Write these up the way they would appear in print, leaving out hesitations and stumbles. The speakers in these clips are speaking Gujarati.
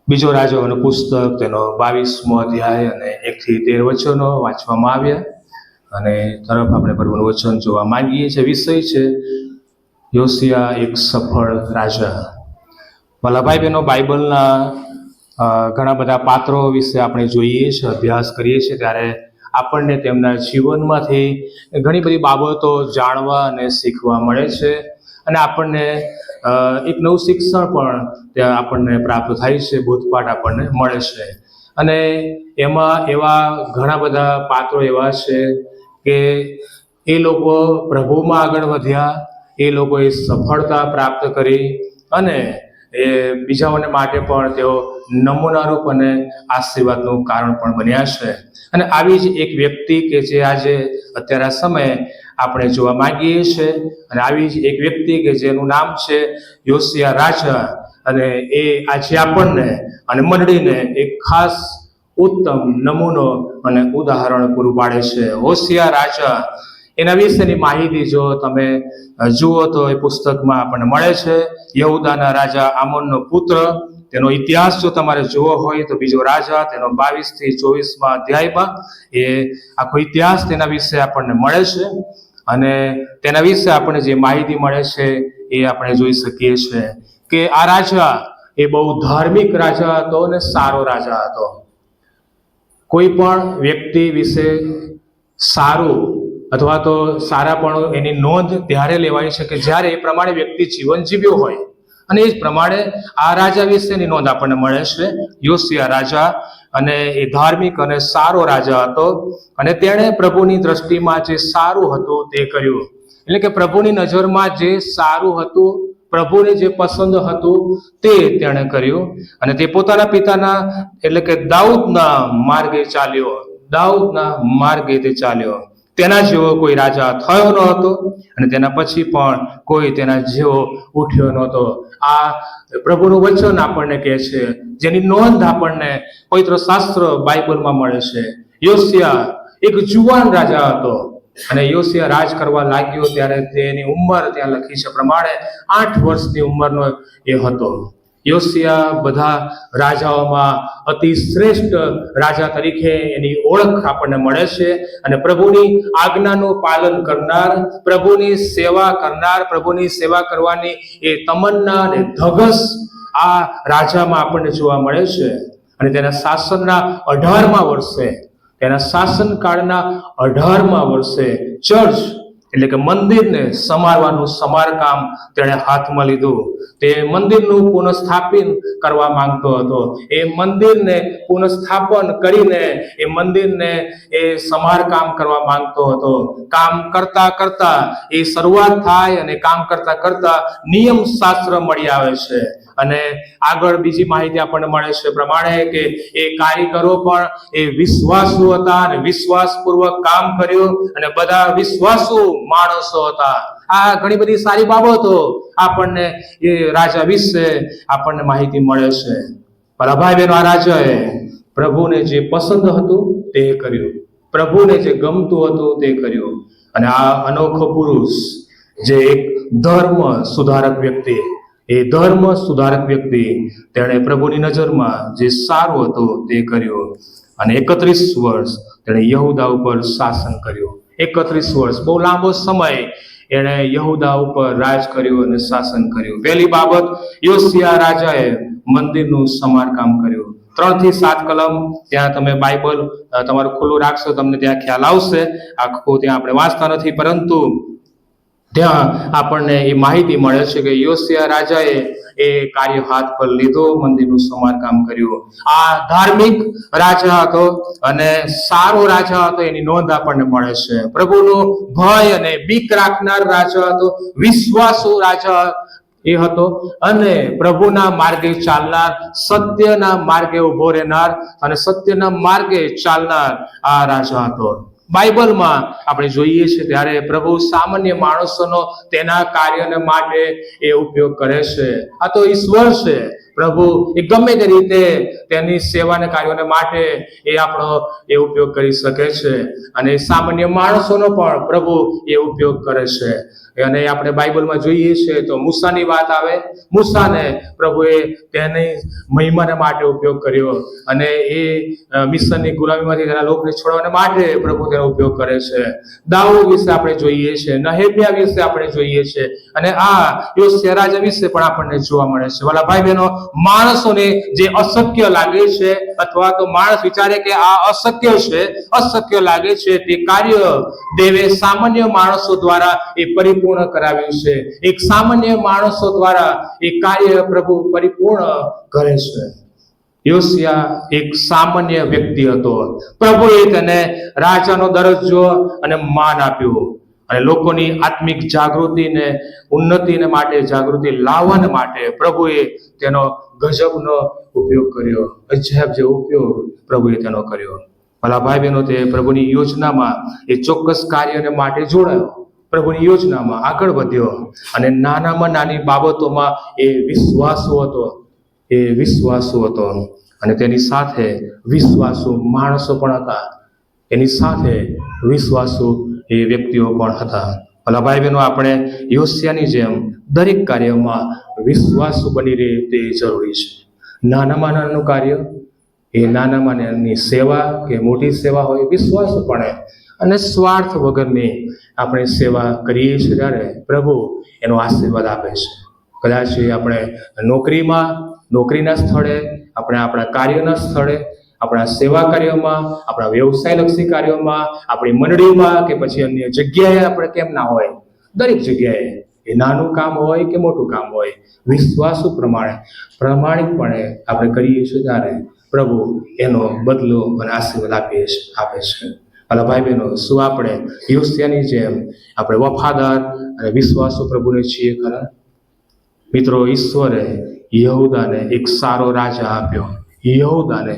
બીજો રાજાઓનું પુસ્તક તેનો 22મો અધ્યાય અને 1 થી 13 વચનો વાંચવામાં આવ્યા અને તરફ આપણે પ્રભુનું વચન જોવા માંગીએ છીએ. વિષય છે યોશિયા એક સફળ રાજા. વલ્લભભાઈ બહેનો, બાઇબલના ઘણા બધા પાત્રો વિશે આપણે જોઈએ છીએ, અભ્યાસ કરીએ છીએ, ત્યારે આપણને તેમના જીવનમાંથી ઘણી બધી બાબતો જાણવા અને શીખવા મળે છે અને આપણને એક નવું શિક્ષણ પણ ત્યાં આપણને પ્રાપ્ત થાય છે, બોધપાઠ આપણને મળે છે. અને એમાં એવા ઘણા બધા પાત્રો એવા છે કે એ લોકો પ્રભુમાં આગળ વધ્યા, એ લોકોએ સફળતા પ્રાપ્ત કરી અને એ બીજાઓને માટે પણ તેઓ નમૂનારૂપ અને આશીર્વાદનું કારણ પણ બન્યા છે. અને આવી જ એક વ્યક્તિ કે જે આજે અત્યારે આ સમયે આપણે જોવા માંગીએ છીએ, અને આવી જ એક વ્યક્તિ કે જેનું નામ છે યોશિયા રાજા, અને એ આજે આપણને અને મંડળીને એક ખાસ ઉત્તમ નમૂનો અને ઉદાહરણ પૂરું પાડે છે. હોશિયા રાજા, એના વિશેની માહિતી જો તમે જુઓ તો એ પુસ્તકમાં આપણને મળે છે. યહૂદાના રાજા આમોનનો પુત્ર, તેનો ઇતિહાસ જો તમારે જોવો હોય તો બીજો રાજા તેનો 22 થી 24મા અધ્યાયમાં એ આખો ઇતિહાસ તેના વિશે આપણને મળે છે. અને તેના વિશે આપણને જે માહિતી મળે છે એ આપણે જોઈ શકીએ છીએ કે આ રાજા એ બહુ ધાર્મિક રાજા હતો અને સારો રાજા હતો. કોઈ પણ વ્યક્તિ વિશે સારું અથવા તો સારાપણું એની નોંધ ત્યારે લેવાય છે કે જ્યારે એ પ્રમાણે વ્યક્તિ જીવન જીવ્યો હોય, અને એ જ પ્રમાણે આ રાજા વિશેની નોંધ આપણને મળે છે. યોશિયા રાજા, અને એ ધાર્મિક અને સારો રાજા હતો, અને તેણે પ્રભુની દ્રષ્ટિમાં જે સારું હતું તે કર્યું. એટલે કે પ્રભુની નજરમાં જે સારું હતું, પ્રભુને જે પસંદ હતું તે તેણે કર્યું, અને તે પોતાના પિતાના એટલે કે દાઉદના માર્ગે ચાલ્યો. દાઉદના માર્ગે તે ચાલ્યો. તેના જેવો કોઈ રાજા થયો ન હતો અને તેના પછી પણ કોઈ તેના જેવો ઉઠ્યો નહોતો. આ પ્રભુનું વચન આપણને કહે છે, જેની નોંધ આપણને પવિત્ર શાસ્ત્ર બાઇબલમાં મળે છે. યોશિયા એક જુવાન રાજા હતો, અને યોશિયા રાજ કરવા લાગ્યો ત્યારે તેની ઉંમર ત્યાં લખી છે પ્રમાણે 8 વર્ષની ઉંમરનો એ હતો. યોશિયા બધા રાજાઓમાં અતિ શ્રેષ્ઠ રાજા તરીકે એની ઓળખ આપણને મળે છે, અને પ્રભુની આજ્ઞાનું પાલન કરનાર, પ્રભુની સેવા કરનાર, પ્રભુની સેવા કરવાની એ તમન્ના અને ધગસ આ રાજામાં આપણને જોવા મળે છે. અને તેના શાસનના 18મા વર્ષે, તેના શાસનકાળના 18મા વર્ષે ચર્ચ એટલે કે મંદિરને સમારવાનું સમારકામ તેણે હાથમાં લીધું. તે મંદિરનું પુનઃસ્થાપન કરવા માંગતો હતો. એ મંદિરને પુનઃસ્થાપન કરીને એ મંદિરને એ સમારકામ કરવા માંગતો હતો. કામ કરતા કરતા એ શરૂઆત થાય, અને કામ કરતા કરતા નિયમ શાસ્ત્ર મળી આવે છે. અને આગળ બીજી માહિતી આપણને મળે છે પ્રમાણે કે એ કારીગરો પણ એ વિશ્વાસુ હતા, અને વિશ્વાસપૂર્વક કામ કર્યું, અને બધા વિશ્વાસુ માણસો હતા. આ ઘણી બધી સારી બાબતો આપણને એ રાજા વિશે આપણને માહિતી મળે છે. વલ્લભભાઈ બહેનો, આ રાજાએ પ્રભુને જે પસંદ હતું તે કર્યું, પ્રભુને જે ગમતું હતું તે કર્યું. અને આ અનોખો પુરુષ જે એક ધર્મ સુધારક વ્યક્તિ, એ ધર્મ સુધારક વ્યક્તિ, તેણે પ્રભુની નજરમાં જે સારું હતું તે કર્યું. અને 31 વર્ષ તેણે યહૂદા ઉપર શાસન કર્યું. 31 વર્ષ, બહુ લાંબો સમય એણે યહૂદા ઉપર રાજ કર્યું અને શાસન કર્યું. પહેલી બાબત, યોશિયા રાજાએ મંદિરનું સમારકામ કર્યું. 3 થી 7 કલમ ત્યાં તમે બાઇબલ તમારું ખુલ્લું રાખશો, તમને ત્યાં ખ્યાલ આવશે. આખું ત્યાં આપણે વાંચતા નથી, પરંતુ ત્યાં આપણને એ માહિતી મળે છે કે યોશિયા રાજાએ એ કાર્ય હાથ પર લીધો, મંદિરનું સમારકામ કર્યું. આ ધાર્મિક રાજા હતો અને સારો રાજા હતો, એની નોંધ આપણને મળે છે. પ્રભુનો ભય અને બીક રાખનાર રાજા હતો, વિશ્વાસુ રાજા એ હતો, અને પ્રભુના માર્ગે ચાલનાર, સત્યના માર્ગે ઉભો રહેનાર અને સત્યના માર્ગે ચાલનાર આ રાજા હતો. બાઇબલમાં આપણે જોઈએ છીએ ત્યારે પ્રભુ સામાન્ય માણસોનો તેના કાર્યને માટે એ ઉપયોગ કરે છે. આ તો ઈશ્વર છે, પ્રભુ એ ગમે તે રીતે તેની સેવાને કાર્યોને માટે એ આપણો એ ઉપયોગ કરી શકે છે. અને સામાન્ય માણસોનો પણ પ્રભુ એ ઉપયોગ કરે છે. અને આપણે બાઇબલમાં જોઈએ છીએ તો મૂસાની વાત આવે, મૂસાને પ્રભુએ તેની મહિમાને માટે ઉપયોગ કર્યો અને એ મિસ્રની ગુલામીમાંથી તેના લોકોને છોડવાને માટે પ્રભુ તેનો ઉપયોગ કરે છે. દાઉદ વિશે આપણે જોઈએ છે, નહેમ્યા વિશે આપણે જોઈએ છે, અને આ યોશિયા રાજા વિશે પણ આપણને જોવા મળે છે. વાલા ભાઈ બહેનો, માણસોને જે અશક્ય લાગે છે અથવા તો માણસ વિચારે કે આ અશક્ય લાગે છે, તે કાર્ય દેવે સામાન્ય માણસો દ્વારા એ પરિપૂર્ણ કરાવ્યું છે. એક સામાન્ય માણસો દ્વારા એ કાર્ય પ્રભુ પરિપૂર્ણ કરે છે. યોશિયા એક સામાન્ય વ્યક્તિ હતો. પ્રભુએ તેને રાજાનો દરજ્જો અને માન આપ્યું અને લોકોની આત્મિક જાગૃતિને ઉન્નતિને માટે, જાગૃતિ લાવવાને માટે પ્રભુએ તેનો ગજબનો ઉપયોગ કર્યો. અજાયબ જેવો ઉપયોગ પ્રભુએ તેનો કર્યો. ભલા ભાઈ બહેનો, તે પ્રભુની યોજનામાં એ ચોક્કસ કાર્યને માટે જોડાયો, પ્રભુની યોજનામાં આગળ વધ્યો અને નાનામાં નાની બાબતોમાં એ વિશ્વાસુ હતો અને તેની સાથે વિશ્વાસુ માણસો પણ હતા, એની સાથે વિશ્વાસુ એ વ્યક્તિઓ પણ હતા. ભલા ભાઈ બહેનો, આપણે યોશિયાની જેમ દરેક કાર્યમાં વિશ્વાસુ બની રહે તે જરૂરી છે. નાનામાં નાનું કાર્ય, એ નાનામાં નાની સેવા કે મોટી સેવા હોય, વિશ્વાસુપણે અને સ્વાર્થ વગરની આપણે સેવા કરીએ છીએ ત્યારે પ્રભુ એનો આશીર્વાદ આપે છે. કદાચ આપણે નોકરીના સ્થળે, આપણે આપણા કાર્યના સ્થળે, આપણા સેવા કાર્યોમાં, આપણા વ્યવસાયલક્ષી કાર્યોમાં, આપણી મંડળીમાં કે પછી અન્ય જગ્યાએ આપણે કેમ ના હોય, દરેક જગ્યાએ એ નાનું કામ હોય કે મોટું કામ હોય, વિશ્વાસુ પ્રમાણિકપણે આપણે કરીએ છીએ ત્યારે પ્રભુ એનો બદલો અને આશીર્વાદ આપે છે. ભલા ભાઈ બહેનો, શું આપણે યોશિયાની જેમ આપણે વફાદાર અને વિશ્વાસુ પ્રભુને છીએ ખરા? મિત્રો, ઈશ્વરે યહૂદાને એક સારો રાજા આપ્યો. યહૂદાને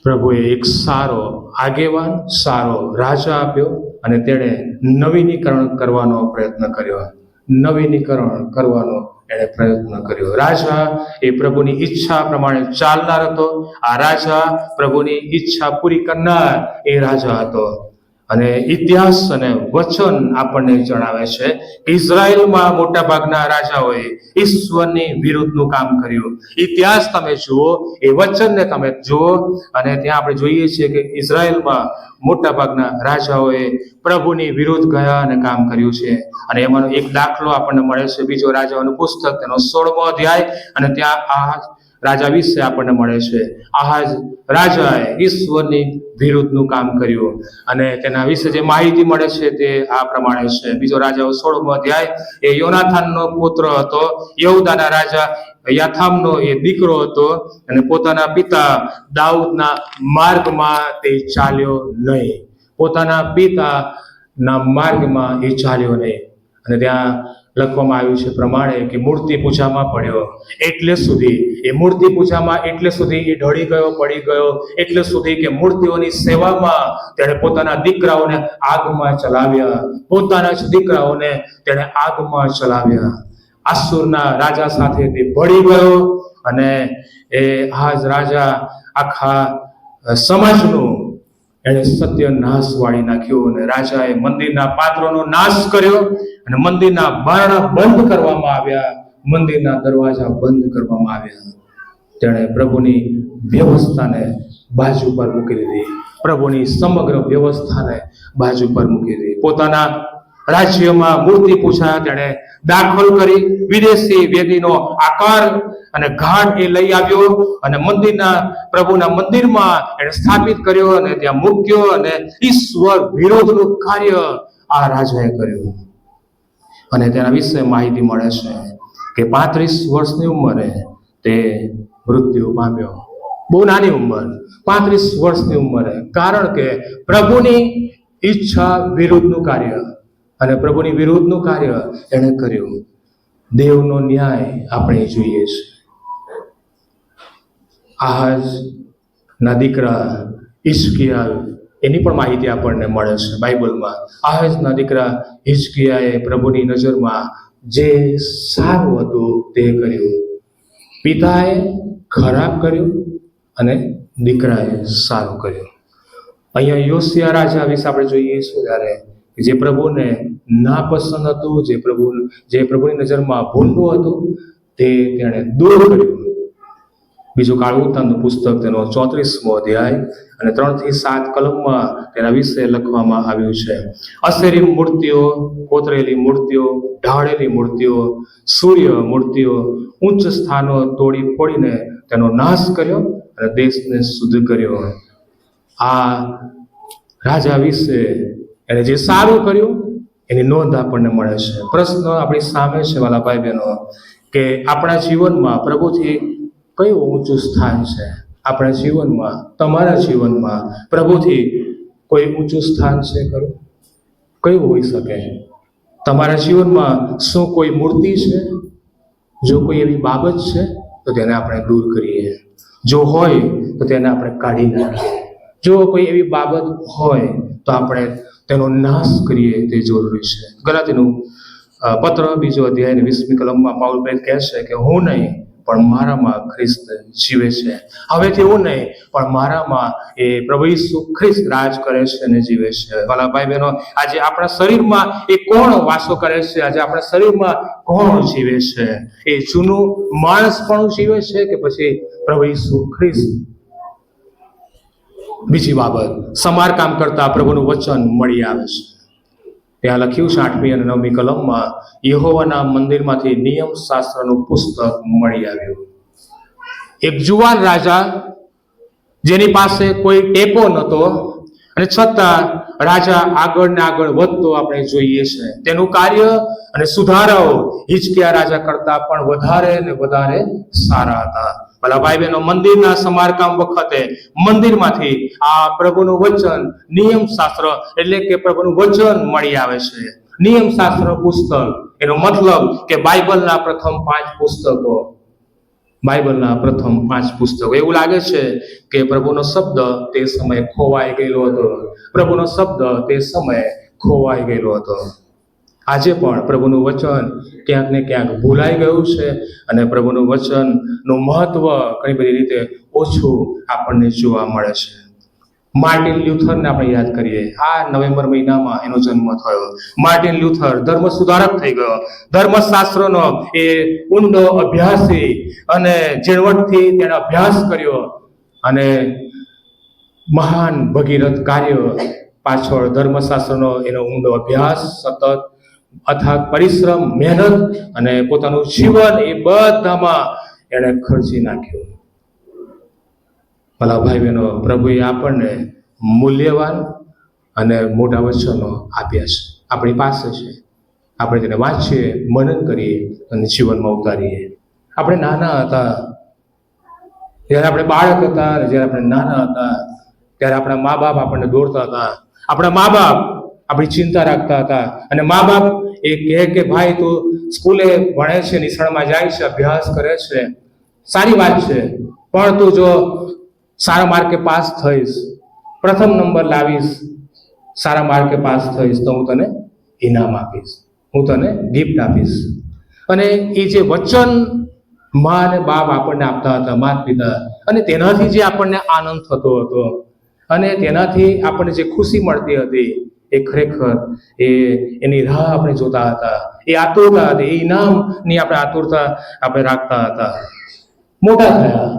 પ્રભુએ એક સારો આગેવાન, સારો રાજા આપ્યો અને તેણે નવીનીકરણ કરવાનો પ્રયત્ન કર્યો. રાજા એ પ્રભુની ઈચ્છા પ્રમાણે ચાલનાર હતો. આ રાજા પ્રભુની ઈચ્છા પૂરી કરનાર એ રાજા હતો. અને ઇતિહાસ અને વચન આપણને જણાવે છે કે ઇઝરાયલમાં મોટા ભાગના રાજાઓએ ઈશ્વરની વિરુદ્ધનું કામ કર્યું. ઇતિહાસ તમે જુઓ, એ વચનને તમે જુઓ, અને ત્યાં આપણે જોઈએ છીએ કે ઇઝરાયલમાં મોટા ભાગના રાજાઓએ પ્રભુની વિરુદ્ધ ગયા અને કામ કર્યું છે. અને એમાંનો એક દાખલો આપણને મળે છે બીજો રાજાઓનું પુસ્તક, તેનો 16મો અધ્યાય, અને ત્યાં આહાજ રાજા વિશે આપણને મળે છે. આહાજ રાજાએ ઈશ્વરની વિરુદ્ધનું કામ કર્યું અને તેના વિશે જે માહિતી મળે છે તે આ પ્રમાણે છે. બીજો રાજાઓ 16મો અધ્યાય, એ યોનાથાનનો પુત્ર હતો, યહૂદાના રાજા યાથામનો એ દીકરો હતો, અને પોતાના પિતા દાઉદના માર્ગમાં તે ચાલ્યો નહીં. અને ત્યાં લખવામાં આવ્યું છે પ્રમાણે કે મૂર્તિ પૂજામાં પડ્યો. એટલે સુધી એ ઢળી ગયો, પડી ગયો, એટલે સુધી કે મૂર્તિઓની સેવામાં તેણે પોતાના દીકરાઓને આગમાં ચલાવ્યા. આસુરના રાજા સાથે તે ભળી ગયો અને એ આહાજ રાજા આખા સમાજનું એણે સત્યનાશ વાળી નાખ્યો. અને રાજાએ મંદિરના પાત્રોનો નાશ કર્યો અને મંદિરના બારણા બંધ કરવામાં આવ્યા, મંદિરના દરવાજા બંધ કરવામાં આવ્યા. તેણે પ્રભુની વ્યવસ્થાને બાજુ પર મૂકી દીધી, પ્રભુની સમગ્ર વ્યવસ્થાને બાજુ પર મૂકી દીધી. પોતાના રાજ્યમાં મૂર્તિ પૂજા તેણે દાખલ કરી, વિદેશી વેદીનો આકાર અને ઘાટ એ લઈ આવ્યો અને પ્રભુના મંદિરમાં એને સ્થાપિત કર્યો અને ત્યાં મૂક્યો. અને ઈશ્વર વિરોધનું કાર્ય આ રાજાએ કર્યું. અને તેના વિશે માહિતી મળે છે કે 35 વર્ષની ઉંમરે તે મૃત્યુ પામ્યો. બહુ નાની ઉંમર, 35 વર્ષની ઉંમરે, કારણ કે પ્રભુની ઈચ્છા વિરુદ્ધનું કાર્ય અને પ્રભુની વિરુદ્ધનું કાર્ય એણે કર્યું. દેવનો ન્યાય આપણે જોઈએ છે. આહાજના દીકરા હિજકિયા, એની પણ માહિતી આપણને મળે છે બાઇબલમાં. આહાજના દીકરા હિજકિયાએ પ્રભુની નજરમાં જે સારું હતું તે કર્યું. પિતાએ ખરાબ કર્યું અને દીકરાએ સારું કર્યું. અહીંયા યોશિયા રાજા વિશે આપણે જોઈએ છીએ ત્યારે જે પ્રભુને નાપસંદ હતું, જે પ્રભુની નજરમાં ભૂંડું હતું, તે તેણે દૂર કર્યું. બીજું કાળ વૃત્તાંતનું પુસ્તક તેનો 34મો અધ્યાય અને 3 થી 7 કલમમાં તેના વિશે લખવામાં આવ્યું છે. અસેરી મૂર્તિઓ, કોતરેલી મૂર્તિઓ, ઢાળેલી મૂર્તિઓ, સૂર્ય મૂર્તિઓ, ઉચ્ચ સ્થાનો તોડી ફોડીને તેનો નાશ કર્યો અને દેશને શુદ્ધ કર્યો. આ રાજા વિશે એને જે સારું કર્યું એની નોંધ આપણને મળે છે. પ્રશ્ન આપણી સામે છે વાલા ભાઈ બહેનો, કે આપણા જીવનમાં પ્રભુથી કયું ઊંચું સ્થાન છે? આપણા જીવનમાં, તમારા જીવનમાં પ્રભુથી કોઈ ઊંચું સ્થાન છે ખરું? કયું હોઈ શકે? તમારા જીવનમાં શું કોઈ મૂર્તિ છે? જો કોઈ એવી બાબત છે તો તેને આપણે દૂર કરીએ. જો હોય તો તેને આપણે કાઢી નાખીએ. જો કોઈ એવી બાબત હોય તો આપણે તેનો નાશ કરીએ, તે જરૂરી છે. ગલાતીનું પત્ર 2 અધ્યાય 20મી કલમમાં પાઉલ કહે છે કે હું નહીં પણ મારામાં ખ્રિસ્ત જીવે છે. હવેથી હું નહીં પણ મારામાં એ પ્રભુ ઈસુ ખ્રિસ્ત રાજ કરે છે અને જીવે છે. વાલા ભાઈ બહેનો, આજે આપણા શરીરમાં એ કોણ વાસો કરે છે? આજે આપણા શરીરમાં કોણ જીવે છે? એ જૂનું માણસ પણ જીવે છે કે પછી પ્રભુ ઈસુ ખ્રિસ્ત? બીજી બાબત, સમારકામ કરતા પ્રભુનું વચન મળી આવે છે. ત્યાં લખ્યું છે 8મી અને 9મી કલમમાં, યહોવાના મંદિરમાંથી નિયમ શાસ્ત્રનું પુસ્તક મળી આવ્યું. એક જુવાન રાજા જેની પાસે કોઈ ટેકો નહોતો અને છતાં રાજા આગળ ને આગળ વધતો આપણે જોઈએ છે. તેનું કાર્ય અને સુધારાઓ હિજકિયા રાજા કરતા પણ વધારે ને વધારે સારા હતા. ભલા ભાઈ બહેનો, મંદિરના સમારકામ વખતે મંદિરમાંથી આ પ્રભુનું વચન, નિયમ શાસ્ત્ર એટલે કે પ્રભુનું વચન મળી આવે છે. નિયમ શાસ્ત્ર પુસ્તક એનો મતલબ કે બાઇબલના પ્રથમ 5 પુસ્તકો. બાઇબલના પ્રથમ 5 પુસ્તકો. એવું લાગે છે કે પ્રભુનો શબ્દ તે સમયે ખોવાઈ ગયેલો હતો. પ્રભુનો શબ્દ તે સમયે ખોવાઈ ગયેલો હતો. આજે પણ પ્રભુનું વચન ક્યાંક ને ક્યાંક ભૂલાઈ ગયું છે અને પ્રભુનું વચનનું મહત્વ ઘણી બધી રીતે ઓછું આપણને જોવા મળે છે. માર્ટિન લ્યુથરને આપણે યાદ કરીએ. આ નવેમ્બર મહિનામાં એનો જન્મ થયો. માર્ટિન લ્યુથર ધર્મ સુધારક થઈ ગયો. ધર્મશાસ્ત્રનો એ ઊંડો અભ્યાસી અને ઝીણવટથી તેણે અભ્યાસ કર્યો અને મહાન ભગીરથ કાર્ય પાછળ ધર્મશાસ્ત્રનો એનો ઊંડો અભ્યાસ, સતત અથાગ પરિશ્રમ, મહેનત અને પોતાનું જીવન એ બધામાં એણે ખર્ચી નાખ્યું. ભલા ભાઈ બહેનો, પ્રભુએ આપણને મૂલ્યવાન અને મોટા વચનો આપ્યા છે. આપણી પાસે છે. આપણે તેને વાંચીએ, મનન કરીએ અને જીવનમાં ઉતારીએ. આપણે નાના હતા, જ્યારે આપણે બાળક હતા, જ્યારે આપણે નાના હતા, ત્યારે આપણા મા બાપ આપણને દોરતા હતા. આપણા મા બાપ આપણી ચિંતા રાખતા હતા અને મા બાપ એ કહે કે ભાઈ તું સ્કૂલે ભણે છે, નિશાળમાં જાય છે, અભ્યાસ કરે છે, સારી વાત છે, પણ તું જો સારા માર્કે પાસ થઈશ, પ્રથમ નંબર લાવીશ, સારા માર્કે પાસ થઈશ તો હું તને ઇનામ આપીશ, હું તને ગિફ્ટ આપીશ. અને એ જે વચન મા અને બાપ આપણને આપતા હતા, માતા પિતા, અને તેનાથી જે આપણને આનંદ થતો હતો અને તેનાથી આપણને જે ખુશી મળતી હતી, એ ખરેખર એની રાહ આપણે જોતા હતા. એ આતુરતા હતી, એ ઇનામની આપણે આતુરતા આપણે રાખતા હતા. મોટા થયા,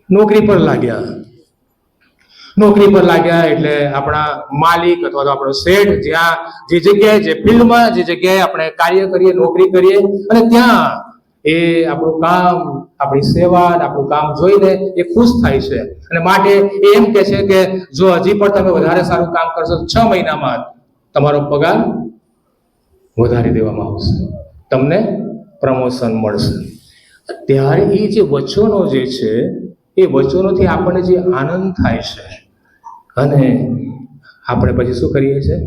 નોકરી પર લાગ્યા. નોકરી પર લાગ્યા એટલે આપણા માલિક અથવા તો આપણો શેઠ જ્યાં જે જગ્યાએ, જે ફિલ્ડમાં, જે જગ્યાએ આપણે કાર્ય કરીએ, નોકરી કરીએ, અને ત્યાં એ આપણું કામ, આપણી સેવા, આપણું કામ જોઈને એ ખુશ થાય છે અને માટે એ એમ કહે છે કે જો હજી પણ તમે વધારે સારું કામ કરશો તો 6 મહિનામાં તમારો પગાર વધારી દેવામાં આવશે, તમને પ્રમોશન મળશે. ત્યારે એ જે વચનો જે છે, એ વચનોથી આપણને જે આનંદ થાય છે અને આપણે પછી શું કરીએ છીએ?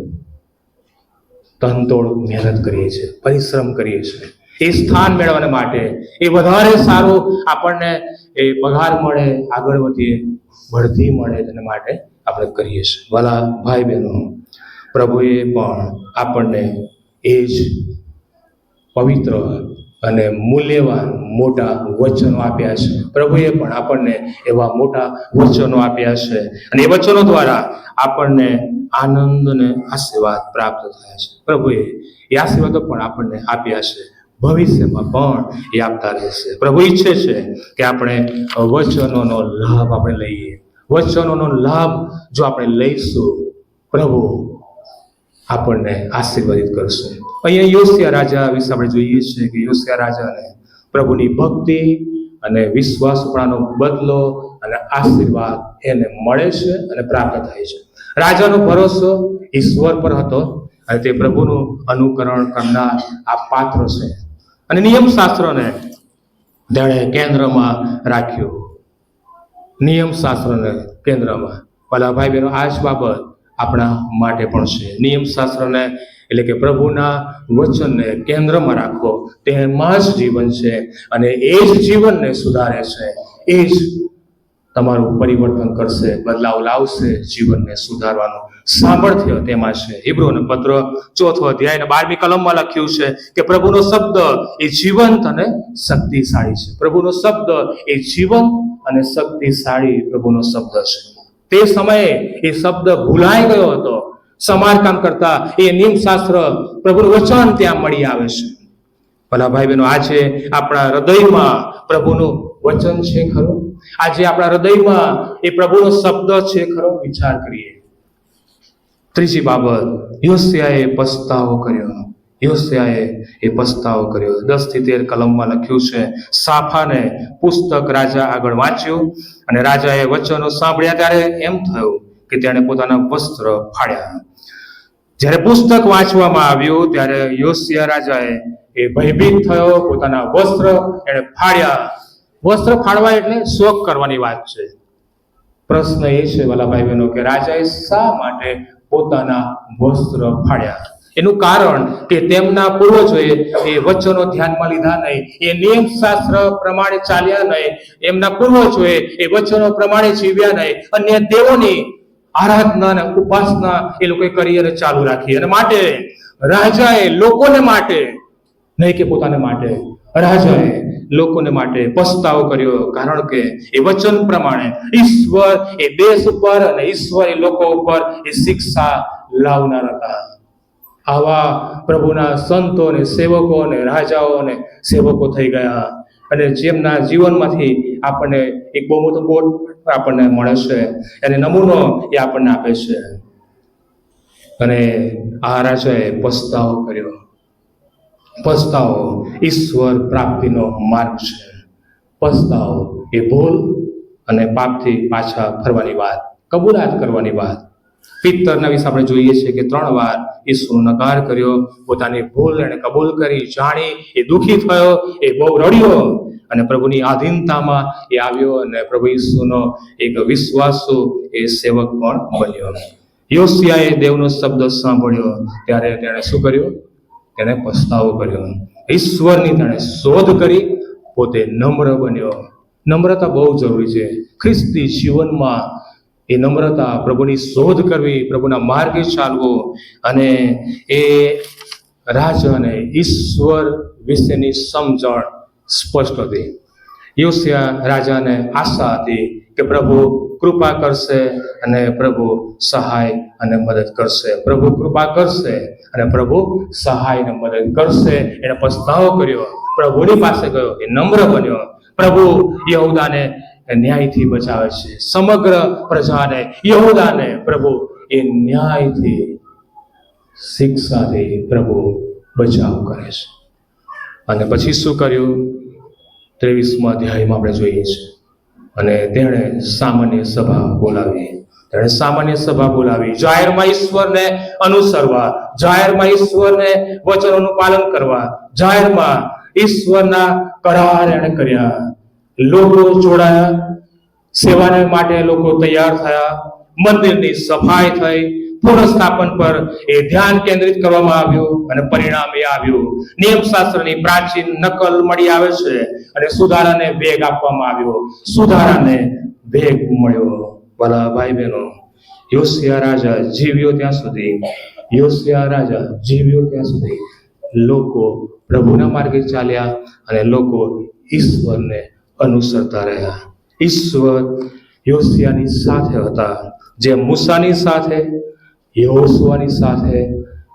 તનતોડ મહેનત કરીએ છીએ, પરિશ્રમ કરીએ છીએ એ સ્થાન મેળવવા માટે, એ વધારે સારું આપણને એ પગાર મળે, આગળ વધીએ, બઢતી મળે, તેના માટે આપણે કરીએ છીએ. ભલા ભાઈ બહેનો, પ્રભુએ પણ આપણને એ જ પવિત્ર અને મૂલ્યવાન મોટા વચનો આપ્યા છે. પ્રભુએ પણ આપણને એવા મોટા વચનો આપ્યા છે અને એ વચનો દ્વારા આપણને આનંદ અને આશીર્વાદ પ્રાપ્ત થયા છે. પ્રભુએ એ આશીર્વાદો પણ આપણને આપ્યા છે, ભવિષ્યમાં પણ એ આપતા રહેશે. પ્રભુ ઈચ્છે છે કે આપણે વચનોનો લાભ આપણે લઈએ. વચનોનો લાભ જો આપણે લઈશું, પ્રભુ આપણને આશીર્વાદિત કરશે. અહીંયા યોશિયા રાજા વિશે આપણે જોઈએ છીએ કે યોશિયા રાજાને પ્રભુની ભક્તિ અને વિશ્વાસપણાનો બદલો અને આશીર્વાદ એને મળે છે અને પ્રાપ્ત થાય છે. રાજાનો ભરોસો ઈશ્વર પર હતો અને તે પ્રભુનું અનુકરણ કરનાર આ પાત્ર છે અને નિયમશાસ્ત્રને તેણે કેન્દ્રમાં રાખ્યું. નિયમશાસ્ત્રને કેન્દ્રમાં. ભલા ભાઈ બહેનો, આ જ બાબત આપણા માટે પણ છે. નિયમશાસ્ત્રને એટલે કે પ્રભુના વચનને કેન્દ્રમાં રાખો, તેમાં જ જીવન છે અને એ જ જીવનને સુધારે છે. એ જ તમારું પરિવર્તન કરશે, બદલાવ લાવશે, જીવનને સુધારવાનું સામર્થ્ય તેમાં છે. હિબ્રુઓનો પત્ર 4 અધ્યાય 12મી કલમમાં લખ્યું છે કે પ્રભુનો શબ્દ એ જીવંત અને શક્તિશાળી છે. પ્રભુનો શબ્દ એ જીવંત અને શક્તિશાળી પ્રભુનો શબ્દ છે. તે સમયે એ શબ્દ ભૂલાઈ ગયો હતો. સમારકામ કરતા એ નિયમશાસ્ત્ર પ્રભુનું વચન ત્યાં મળી આવે છે. ભલા ભાઈ બહેનો, આજે આપણા હૃદયમાં પ્રભુનું વચન છે ખરું? આજે આપણા હૃદયમાં એ પ્રભુનો શબ્દ છે ખરો? વિચાર કરીએ. ત્રીજી બાબત, યોશિયાએ પસ્તાવો કર્યો. યોશિયાએ એ પસ્તાવો કર્યો. 10 થી 13 કલમમાં લખ્યું છે, સાફાને પુસ્તક રાજા આગળ વાંચ્યું અને રાજાએ વચનો સાંભળ્યા ત્યારે એમ થયું કે તેણે પોતાના વસ્ત્ર ફાડ્યા. જ્યારે પુસ્તક વાંચવામાં આવ્યું ત્યારે યોશિયા રાજાએ એ ભયભીત થયો, પોતાના વસ્ત્ર એણે ફાડ્યા. વસ્ત્ર ફાડવા એટલે શોક કરવાની વાત છે. પ્રશ્ન એ છે વાલા ભાઈ બહેનો કે રાજાએ શા માટે પોતાના વસ્ત્ર ફાડ્યા? એનું કારણ કે તેમના પૂર્વજોએ એ વચનો ધ્યાનમાં લીધા નહીં, એ નિયમશાસ્ત્ર પ્રમાણે ચાલ્યા નહીં, એમના પૂર્વજોએ એ વચનો પ્રમાણે જીવ્યા નહીં, અન્ય દેવોની આરાધના અને ઉપાસના એ લોકોએ કરી અને ચાલુ રાખી. અને માટે રાજાએ લોકોને માટે, નહીં કે પોતાને માટે, રાજાએ લોકોને માટે પસ્તાવો કર્યો. કારણ કે એ વચન પ્રમાણે ઈશ્વર એ દેશ ઉપર અને ઈશ્વર એ લોકો ઉપર એ શિક્ષા લાવનાર હતા. આવા પ્રભુના સંતો અને સેવકો અને રાજાઓ અને સેવકો થઈ ગયા અને જેમના જીવનમાંથી આપણને એક બહુ મોટો બોધ આપણને મળે છે અને નમૂનો એ આપણને આપે છે. અને આ રાજાએ પસ્તાવો કર્યો. પસ્તાવો ઈશ્વર પ્રાપ્તિનો માર્ગ છે. પસ્તાવો એ ભૂલ અને પાપથી પાછા ફરવાની વાત, કબૂલાત કરવાની વાત. પિત્તરના વિશે આપણે જોઈએ છીએ કે 3 વાર ઈસુનો નકાર કર્યો. પોતાની ભૂલ એણે કબૂલ કરી, જાણી, એ દુઃખી થયો, એ બહુ રડ્યો અને પ્રભુની આધીનતામાં એ આવ્યો અને પ્રભુ ઈસુનો એક વિશ્વાસુ એ સેવક પણ બન્યો. યોશિયાએ દેવનો શબ્દ સાંભળ્યો ત્યારે તેણે શું કર્યું? તેણે પસ્તાવો કર્યો. ઈશ્વરની તેણે શોધ કરી, પોતે નમ્ર બન્યો. નમ્રતા બહુ જરૂરી છે ખ્રિસ્તી જીવનમાં. એ નમ્રતા, પ્રભુની શોધ કરવી, પ્રભુના માર્ગે ચાલવું. અને એ રાજાને ઈશ્વર વિશેની સમજણ સ્પષ્ટ હતી. યોશિયા રાજાને આશા હતી કે પ્રભુ કૃપા કરશે અને પ્રભુ સહાય અને મદદ કરશે. પ્રભુ કૃપા કરશે અને પ્રભુ સહાય અને મદદ કરશે. એને પસ્તાવો કર્યો, પ્રભુની પાસે ગયો, એ નમ્ર બન્યો. પ્રભુ યહૂદાને ન્યાયથી બચાવે છે. સમગ્ર પ્રજાને, યહૂદાને પ્રભુ એ ન્યાયથી, શિક્ષાથી પ્રભુ બચાવ કરે છે. અને પછી શું કર્યું? 23મા અધ્યાયમાં આપણે જોઈએ છીએ. અને તેણે સામાન્ય સભા બોલાવી. તેણે સામાન્ય સભા બોલાવી. જાહેરમાં ઈશ્વરને અનુસરવા, જાહેરમાં ઈશ્વરને વચનોનું પાલન કરવા, જાહેરમાં ઈશ્વરના કરાર એણે કર્યા. લોકો જોડાયા, સેવાને માટે લોકો તૈયાર થયા, મંદિરની સફાઈ થઈ, પુનઃસ્થાપન પર એ ધ્યાન કેન્દ્રિત કરવામાં આવ્યું અને પરિણામ એ આવ્યું. નિયમશાસ્ત્રની પ્રાચીન નકલ મળી આવે છે અને સુધારાને વેગ આપવામાં આવ્યો. સુધારાને વેગ મળ્યો. ભલા ભાઈ બહેનો, યોશિયા રાજા જીવ્યો ત્યાં સુધી, યોશિયા રાજા જીવ્યો ત્યાં સુધી લોકો પ્રભુના માર્ગે ચાલ્યા અને લોકો ઈશ્વરને અનુસરતા રહ્યા. ઈશ્વર યોશિયાની સાથે હતા, જેમ મૂસાની સાથે, યહોશુઆની સાથે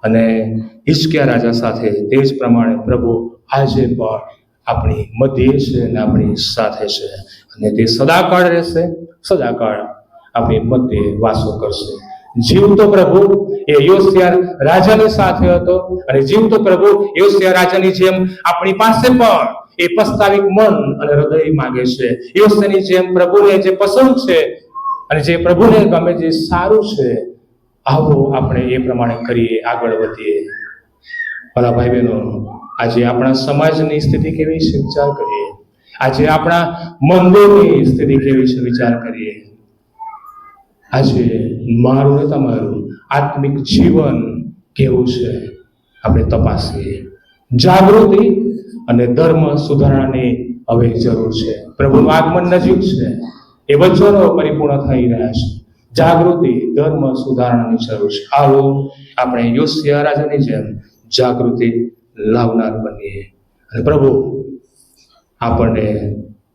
અને હિજકિયા રાજા સાથે. તે જ પ્રમાણે પ્રભુ આજે પણ આપણી મધ્યે છે અને આપણી સાથે છે, અને તે સદાકાળ રહેશે, સદાકાળ આપણી મધ્યે વાસો કરશે. જીવતો પ્રભુ એ યોશિયા રાજાની સાથે હતો, અને જીવતો પ્રભુ યોશિયા રાજાની જેમ આપણી પાસે પણ એ પ્રસ્તાવિક મન અને હૃદય માગે છે. યોશિયાની જેમ પ્રભુને જે પસંદ છે અને જે પ્રભુને ગમે, જે સારું છે, આવો આપણે એ પ્રમાણે કરીએ, આગળ વધીએ. ભલા ભાઈ બહેનો, આજે આપણા સમાજની સ્થિતિ કેવી છે વિચાર કરીએ. આજે આપણા મંદિરની સ્થિતિ કેવી છે વિચાર કરીએ. આજે મારું ને તમારું આત્મિક જીવન કેવું છે આપણે તપાસીએ. જાગૃતિ અને ધર્મ સુધારણાની હવે જરૂર છે. પ્રભુનું આગમન નજીક છે, એ વચનો પરિપૂર્ણ થઈ રહ્યા છે. જાગૃતિ, ધર્મ સુધારણાની જરૂર છે. આવો આપણે યોશિયા રાજાની જેમ જાગૃતિ લાવનાર બનીએ, અને પ્રભુ આપણને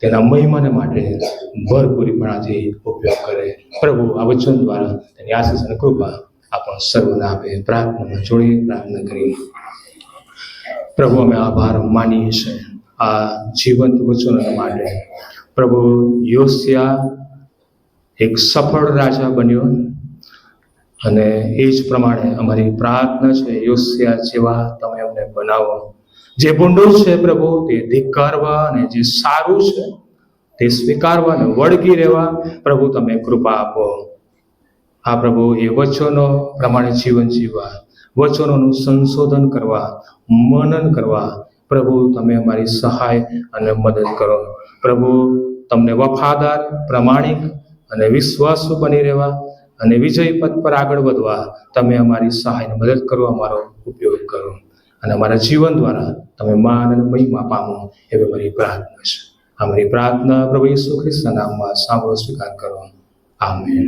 તેના મહિમાને માટે ભરપૂરીપણાથી ઉપયોગ કરે. પ્રભુ આ વચન દ્વારા તેની આશીષ અને કૃપા આપણ સર્વને આપે. પ્રાર્થનામાં જોડી પ્રાર્થના કરી. પ્રભુ, અમે આભાર માનીએ છીએ આ જીવંત વચનો માટે. પ્રભુ, યોશિયા એક સફળ રાજા બન્યો, અને એ જ પ્રમાણે અમારી પ્રાર્થના છે, યોશિયા જેવા તમે અમને બનાવો. જે ભૂંડું છે પ્રભુ તે ધિક્કારવા, અને જે સારું છે તે સ્વીકારવા અને વળગી રહેવા પ્રભુ તમે કૃપા આપો. આ પ્રભુ એ વચનો પ્રમાણે જીવન જીવવા, વચનોનું સંશોધન કરવા, મનન કરવા પ્રભુ તમે અમારી સહાય અને મદદ કરો. પ્રભુ, તમને વફાદાર, પ્રમાણિક અને વિશ્વાસુ બની રહેવા અને વિજય પથ પર આગળ વધવા તમે અમારી સહાય મદદ કરો, અમારો ઉપયોગ કરો, અને અમારા જીવન દ્વારા તમે માન અને મહિમા પામો એવી મારી પ્રાર્થના છે. અમારી પ્રાર્થના પ્રભુ ઈસુ ખ્રિસ્તના નામમાં સાંભળો, સ્વીકાર કરો. આમેન.